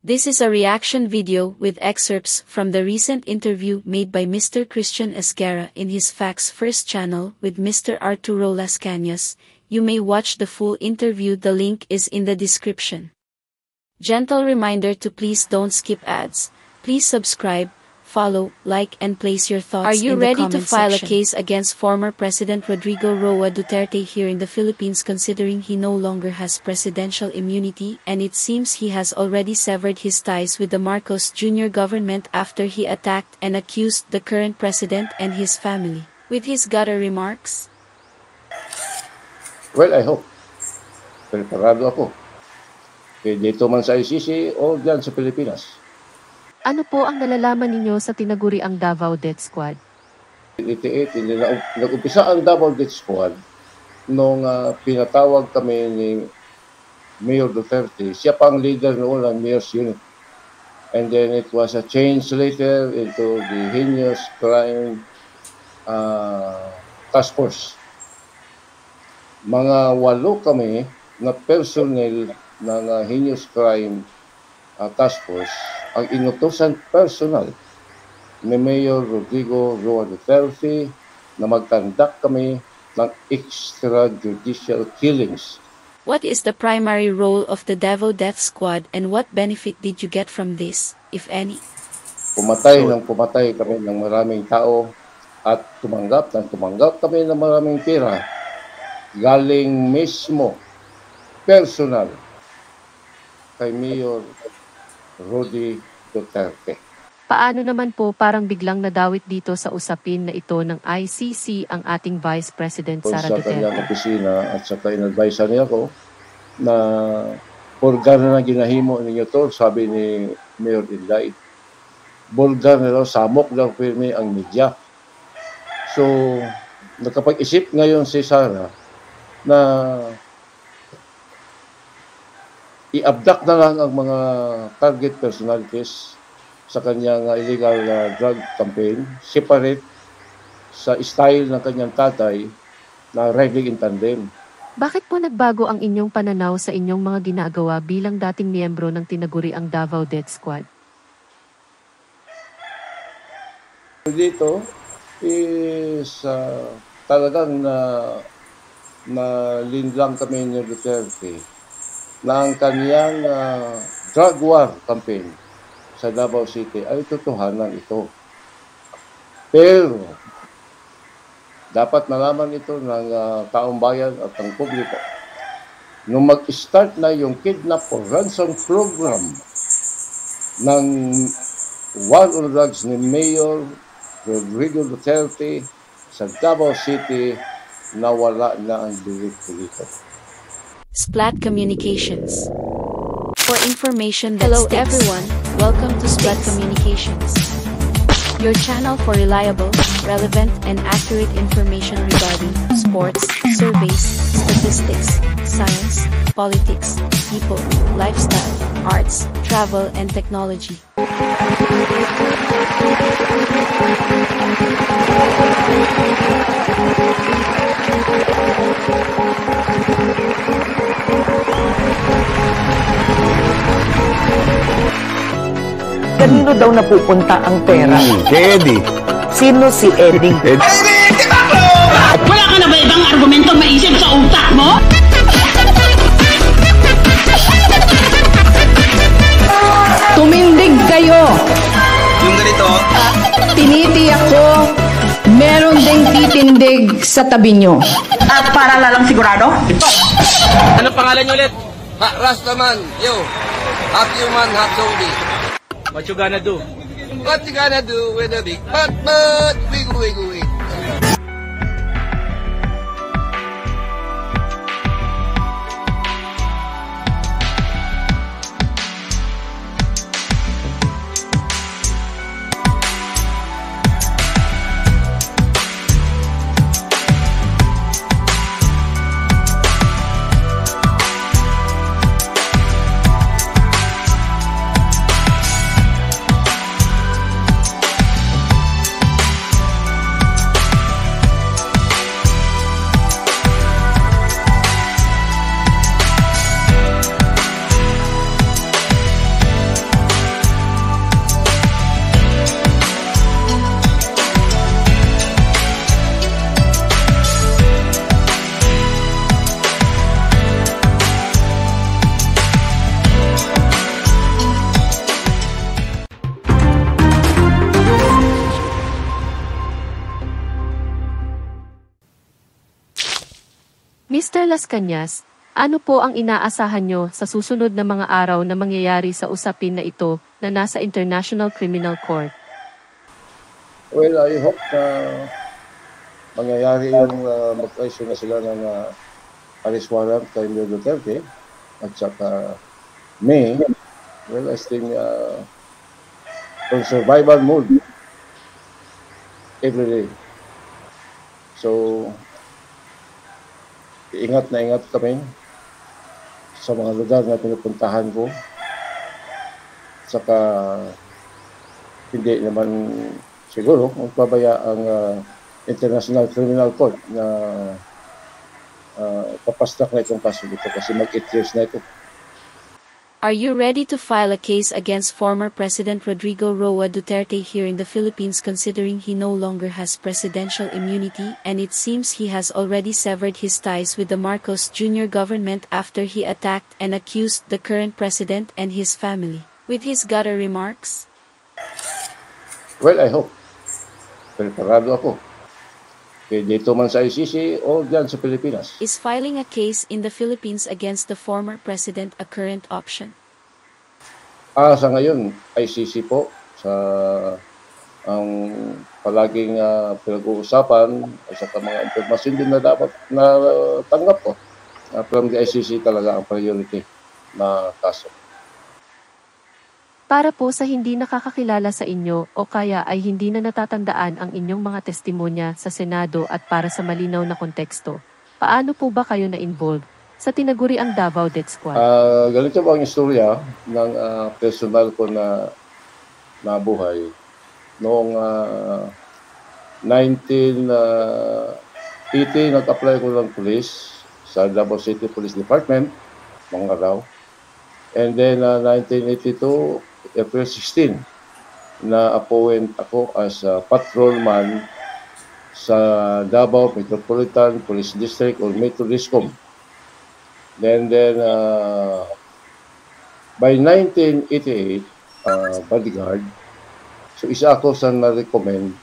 This is a reaction video with excerpts from the recent interview made by Mr. Christian Esguerra in his Facts First channel with Mr. Arturo Las Cañas. You may watch the full interview. The link is in the description. Gentle reminder to please don't skip ads. Please subscribe, follow, like and place your thoughts in the comment section. Are you ready to file a case against former President Rodrigo Roa Duterte here in the Philippines, considering he no longer has presidential immunity and it seems he has already severed his ties with the Marcos Jr. government after he attacked and accused the current president and his family with his gutter remarks? Well, I hope. Preparado ako. Dito man sa ICC o dyan sa Pilipinas. Ano po ang nalalaman ninyo sa tinaguri ang Davao Death Squad? 88, nag-umpisa ang Davao Death Squad nung pinatawag kami ni Mayor Duterte. Siya pang leader noon ng Mayor's Unit. And then it was a change later into the Heinous Crime Task Force. Mga 8 kami na personnel ng Heinous Crime Task Force ang inutusan personal ni Mayor Rodrigo Roa Duterte na mag-conduct kami ng extrajudicial killings. What is the primary role of the Davao Death Squad and what benefit did you get from this, if any? Pumatay kami ng maraming tao at tumanggap kami ng maraming pera galing mismo personal kay Mayor Rodi Duterte. Paano naman po parang biglang nadawit dito sa usapin na ito ng ICC ang ating Vice President Sara Duterte? Sa kanyang opisina at saka in-advise niya ako na bulgar na ginahimo ninyo to, sabi ni Mayor Inday. Bulgar na samok lang firme ang media. So, nakapag-isip ngayon si Sara na i-abduct na lang ang mga target personalities sa kanyang illegal drug campaign, separate sa style ng kanyang tatay na riding in tandem. Bakit po nagbago ang inyong pananaw sa inyong mga ginagawa bilang dating miyembro ng tinaguri ang Davao Death Squad? Dito is talagang na linlang kami ni Duterte na ang kanyang drug war campaign sa Davao City ay totohanan ito. Pero dapat malaman ito ng taong bayan at ng publiko. Nung mag-start na yung kidnap or ransom program ng war on drugs ni Mayor Rodrigo Duterte sa Davao City, nawala na ang bilit-bilito. Splat Communications. For information that Hello sticks. Everyone, welcome to Splat Communications. Your channel for reliable, relevant, and accurate information regarding sports, surveys, statistics, science, politics, people, lifestyle, arts, travel, and technology. Kanino daw napupunta ang pera? Kay Eddie. Sino si Eddie? Wala ka na ba ibang argumento maisip sa utak mo? Tumindig kayo! Yung ganito. Tinitiyak ko, meron ding titindig sa tabi nyo. At para lalang sigurado? Ano pangalan niyo ulit? Rastaman, yo. Half human, half zombie. What you gonna do? What you gonna do with a big butt, wiggle, wiggle, wiggle. Mr. Las Cañas, ano po ang inaasahan nyo sa susunod na mga araw na mangyayari sa usapin na ito na nasa International Criminal Court? Well, I hope na mangyayari yung mag-issue na sila ng arrest warrant kay Mayor Duterte at saka May. Well, I think on survival mode every day. So, ingat na ingat kami sa mga lugar na pinupuntahan ko. Saka, hindi naman siguro magpabaya ang International Criminal Court na papastak na itong kaso dito kasi mag-8 years na ito. Are you ready to file a case against former President Rodrigo Roa Duterte here in the Philippines, considering he no longer has presidential immunity and it seems he has already severed his ties with the Marcos Jr. government after he attacked and accused the current president and his family with his gutter remarks? Well, I hope. Preparado ako. Kaya dito man sa ICC o dyan sa Pilipinas. Is filing a case in the Philippines against the former president a current option? Sa ngayon, ICC po sa ang palaging pinag-uusapan at saka mga impormasyon din na dapat na tanggap ko. From the ICC talaga ang priority na kaso. Para po sa hindi nakakakilala sa inyo o kaya ay hindi na natatandaan ang inyong mga testimonya sa Senado at para sa malinaw na konteksto, paano po ba kayo na-involve sa tinaguriang Davao Death Squad? Ganito po ang istorya ng personal ko na buhay. Noong 1980, nag-apply ko ng police sa Davao City Police Department, mga araw. And then 1982, April 16, na-appoint ako as a patrolman sa Davao Metropolitan Police District or Metro Discom. Then by 1988, bodyguard. So isa ako sa na-recommend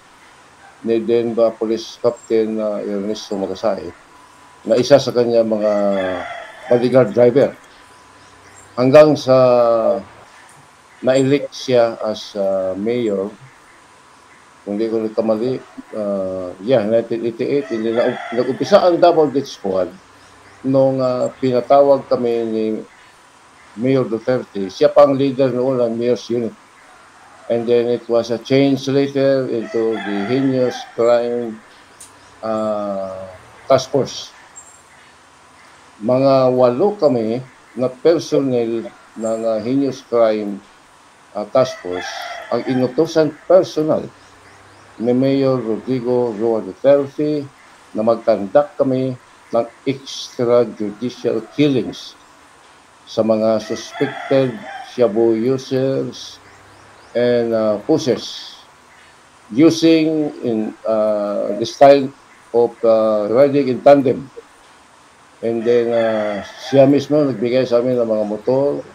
ni Denver Police Captain Ernesto Magasay na isa sa kanya mga bodyguard driver. Hanggang sa na-elect siya as mayor, kung di ko nagkamali, 1988, hindi nag-umpisa ang Davao Death Squad nung pinatawag kami ni Mayor Duterte. Siya pang leader noon ng Mayor's Unit. And then it was a change later into the Heinous Crime Task Force. Mga 8 kami na personnel ng Heinous Crime Task Force ang inutusan personal ni Mayor Rodrigo Roa Duterte na mag-conduct kami ng extrajudicial killings sa mga suspected shabu users and pushers using the style of riding in tandem. And then siya mismo nagbigay sa amin ng mga motor,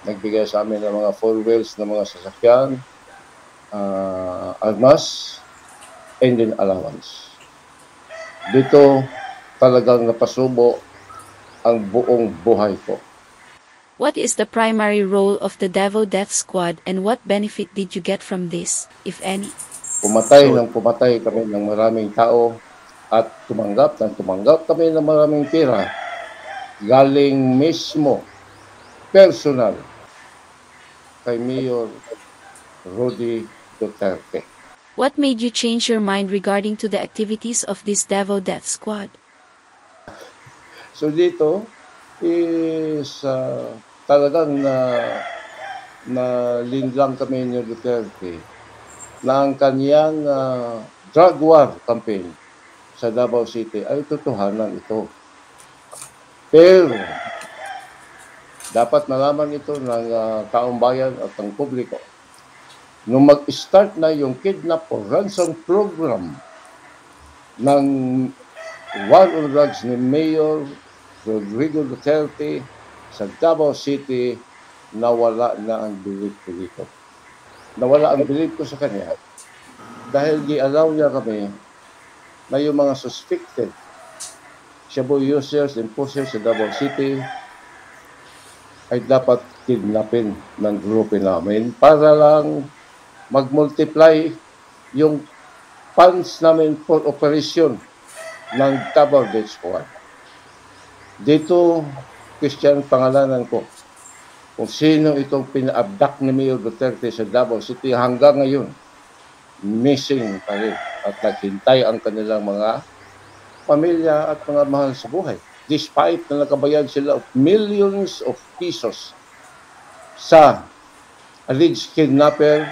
nagbigay sa amin ng mga 4 wheels na mga sasakyan, armas, and then allowance. Dito talagang napasubo ang buong buhay ko. What is the primary role of the Davao Death Squad and what benefit did you get from this, if any? Pumatay kami ng maraming tao at tumanggap kami ng maraming pera galing mismo personal kay Mayor Rodi Duterte. What made you change your mind regarding to the activities of this Davao Death Squad? So dito is talagang na linlang kami ni Duterte na ang kanyang drug war campaign sa Davao City ay totohanan ito. Pero dapat malaman ito ng taong bayan at ng publiko. Nung mag-start na yung kidnap or ransom program ng war on drugs ni Mayor Rodrigo Duterte sa Davao City, nawala na ang belief ko dito. Nawala ang belief ko sa kanya dahil di-allow niya kami na yung mga suspected shabu users and pushers sa Davao City ay dapat kidnapin ng grupo namin para lang mag-multiply yung funds namin for operation ng Davao Death Squad. Dito, Christian, pangalanan ko kung sino itong pina-abduct ni Mayor Duterte sa Davao City hanggang ngayon, missing pa rin at naghintay ang kanilang mga pamilya at mga mahal sa buhay. Despite na nakabayad sila of millions of pesos sa alleged kidnapper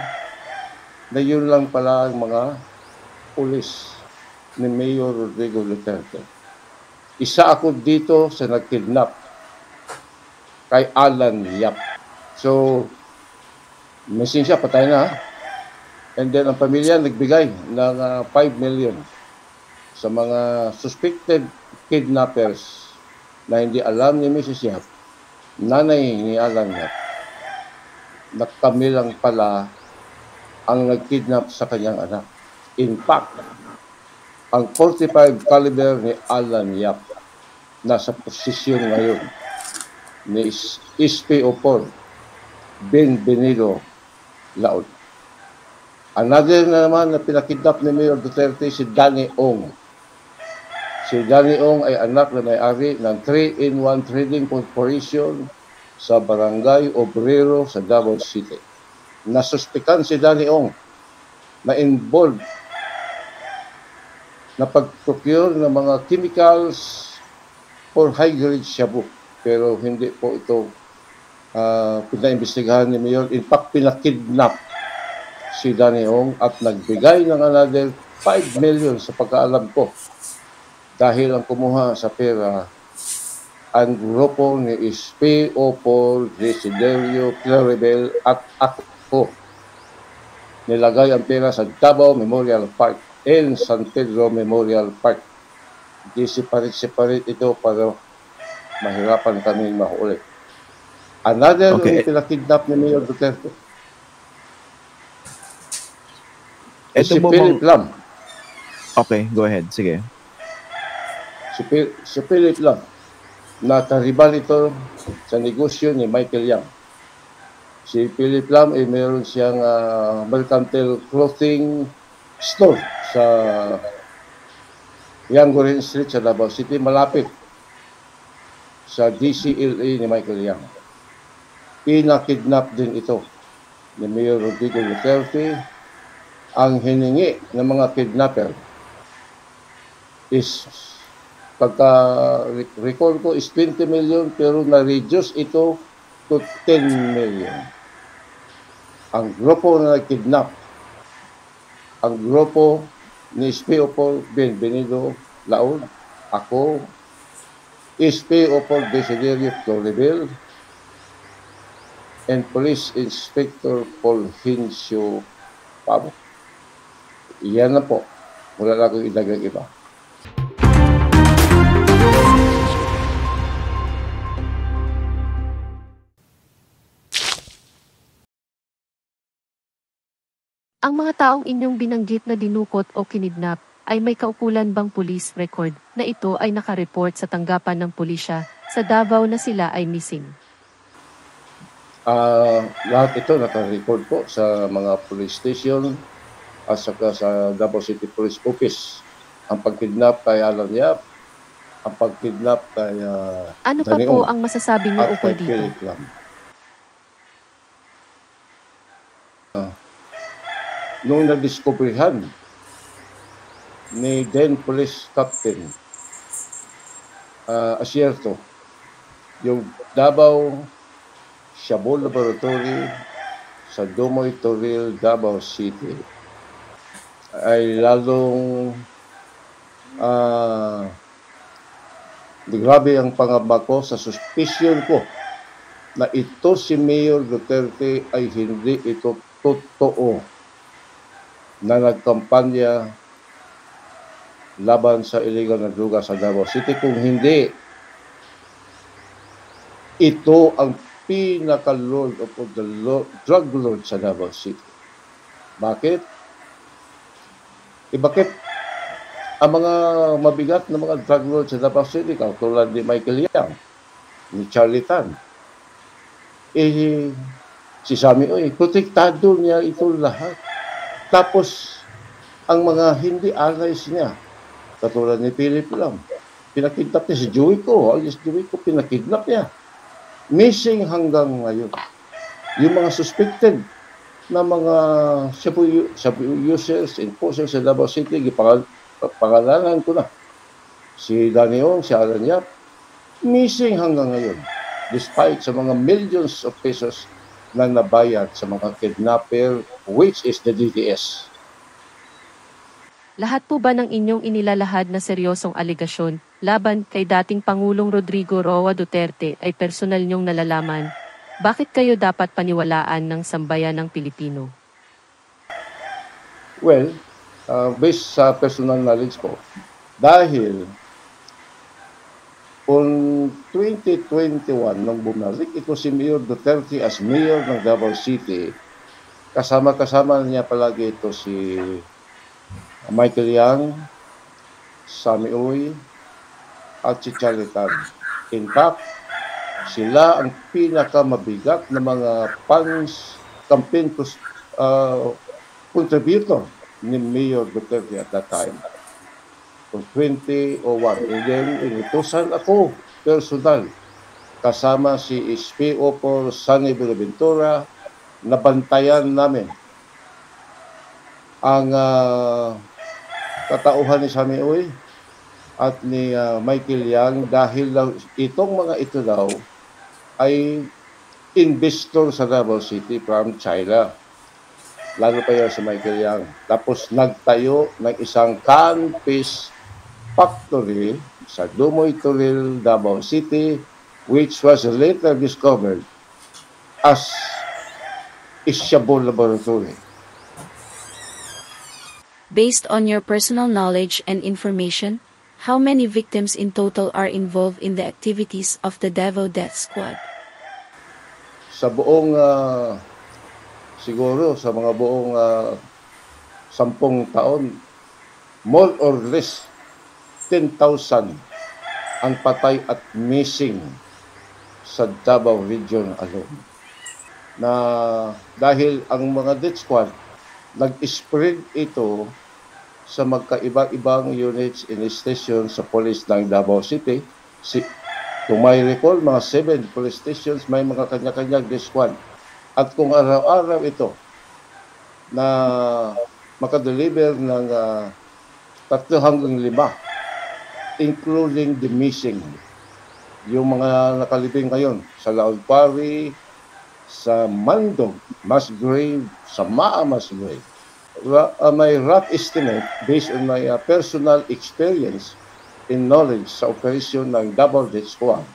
na yun lang pala ang mga pulis ni Mayor Rodrigo Duterte. Isa ako dito sa nagkidnap kay Alan Yap. So, missing siya, patay na. And then ang pamilya nagbigay ng 5 million sa mga suspected kidnappers na hindi alam ni Mrs. Yap, nanay ni Alan Yap, na kami lang pala ang nagkidnap sa kanyang anak. In fact, ang 45 caliber ni Alan Yap nasa posisyon ngayon ni SPO4 Benvenido Laod. Another na naman na pinakidnap ni Mayor Duterte si Danny Ong. Si Danny Ong ay anak na may-ari ng 3-in-1 Trading Corporation sa Barangay Obrero sa Davao City. Nasuspikan si Danny Ong na involved na pag-procure ng mga chemicals for high-grade shabu. Pero hindi po ito pinaimbestigahan ni Mayor. In fact, pinakidnap si Danny Ong at nagbigay ng another 5 million sa pagkaalam ko dahil ang kumuha sa pera ang grupo ni SPO4 Desiderio Claribel at ako. Nilagay ang pera sa Davao Memorial Park and San Pedro Memorial Park. Di separate ito para mahirapan kaming mahuli. Another yung pinakidnap ni Mayor Duterte. Ito Si po Philip Lam. Okay, go ahead. Sige. Si Philip Lam. Nakaribal ito sa negosyo ni Michael Yang. Si Philip Lam ay meron siyang mercantile clothing store sa Yangorin Street sa Davao City, malapit sa DCLA ni Michael Yang. Pinakidnap din ito ni Mayor Rodrigo Duterte. Ang hiningi ng mga kidnapper is pagka-recall ko is 20 million pero na-reduce ito to 10 million. Ang grupo na nag-kidnap, ang grupo ni SPO4 Benvenido Laod, ako, SPO4 Desiderio Claribel, and Police Inspector Paul Hincio Pabo. Iyan na po. Wala na akong idagdag iba. Ang mga taong inyong binanggit na dinukot o kinidnap ay may kaukulan bang police record na ito ay nakareport sa tanggapan ng pulisya sa Davao na sila ay missing? Lahat ito naka-record po sa mga police station at saka sa Davao City Police Office. Ang pagkidnap kay Alan Yap, ang pagkidnap kay ano pa po ang masasabi niyo ukol dito? Nung nadiskubrihan ni then Police Captain Asierto, yung Davao Shabu Laboratory sa Dumoy Toril, Davao City, ay lalong grabe ang pangamba ko sa suspicion ko na ito si Mayor Duterte ay hindi ito totoo na nagkampanya laban sa illegal na droga sa Davao City. Kung hindi, ito ang pinaka-lord of the drug lord sa Davao City. Bakit? Bakit ang mga mabigat na mga drug lords sa Davao City, tulad ni Michael Yang, ni Charlie Tan, si Sammy Uy, protektado niya ito lahat. Tapos, ang mga hindi allies niya, katulad ni Philip Lam, pinakidnap niya si Joey Ko, pinakidnap niya. Missing hanggang ngayon. Yung mga suspected na mga shabu users, enforcers sa Davao City, pangalanan ko na. Si Daniel, si Alan Yap, missing hanggang ngayon. Despite sa mga millions of pesos na nabayad sa mga kidnapper, which is the DDS. Lahat po ba ng inyong inilalahad na seryosong aligasyon laban kay dating Pangulong Rodrigo Roa Duterte ay personal niyong nalalaman? Bakit kayo dapat paniwalaan ng sambayan ng Pilipino? Well, based sa personal knowledge ko, dahil on 2021, nung bumalik ito si Mayor Duterte as mayor ng Davao City, kasama-kasama niya palagi ito si Michael Yang, Sammy Uy, at si Charlie Tan. In fact, sila ang pinakamabigat na mga campaign contributor ni Mayor Duterte at that time. For 2001. And then, inutusan ako, personal, kasama si SPO for Sunny Buenaventura, nabantayan namin ang katauhan ni Sammy Uy at ni Michael Yang dahil itong mga ito daw ay investor sa Davao City from China. Lalo pa yun si Michael Yang. Tapos nagtayo ng isang can-fish factory sa Dumoy Turil, Davao City, which was later discovered as Ishabol Laboratory. Based on your personal knowledge and information, how many victims in total are involved in the activities of the Davao Death Squad? Sa buong, siguro sa mga buong 10 taon, more or less 10,000 ang patay at missing sa Davao region alone. Na dahil ang mga death squad, nag-spread ito sa magkaiba-ibang units and stations sa police ng Davao City. Kung may recall, mga 7 police stations may mga kanya-kanyang death squad. At kung araw-araw ito na makadeliver ng 3 hanggang 5, including the missing, yung mga nakalibing ngayon sa Laon Quarry, sa Mandog, Musgrave, sa Maa Musgrave. My rough estimate based on my personal experience and knowledge sa operasyon ng Davao Death Squad.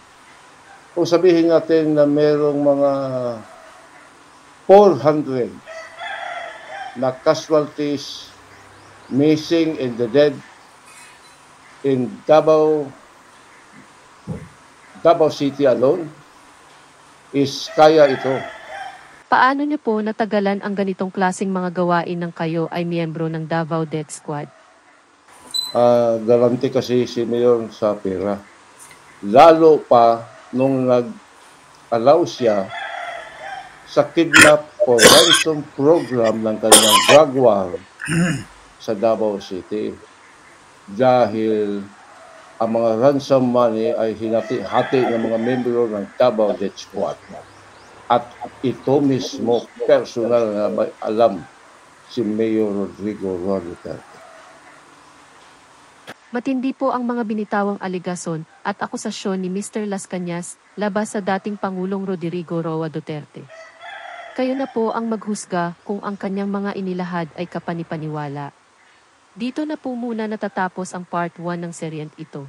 Kung sabihin natin na merong mga 400 na casualties, missing and the dead in Davao City alone, is kaya ito. Paano niyo po natagalan ang ganitong klaseng mga gawain ng kayo ay miyembro ng Davao Death Squad? Garanti kasi si Mayor sa pera. Lalo pa nung nag-allow siya sa kidnap for ransom program ng kanyang drug war sa Davao City. Dahil ang mga ransom money ay hinati-hati ng mga membro ng Davao Death Squad. At ito mismo personal na may alam si Mayor Rodrigo Roa Duterte. Matindi po ang mga binitawang aligasyon at akusasyon ni Mr. Las Cañas labas sa dating Pangulong Rodrigo Roa Duterte. Kayo na po ang maghusga kung ang kanyang mga inilahad ay kapanipaniwala. Dito na po muna natatapos ang part 1 ng seryeng ito.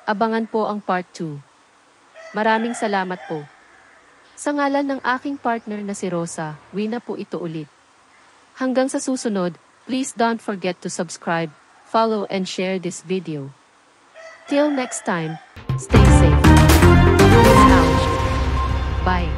Abangan po ang part 2. Maraming salamat po. Sa ngalan ng aking partner na si Rosa, Wina po ito ulit. Hanggang sa susunod, please don't forget to subscribe, follow and share this video. Till next time, stay safe. Out. Bye.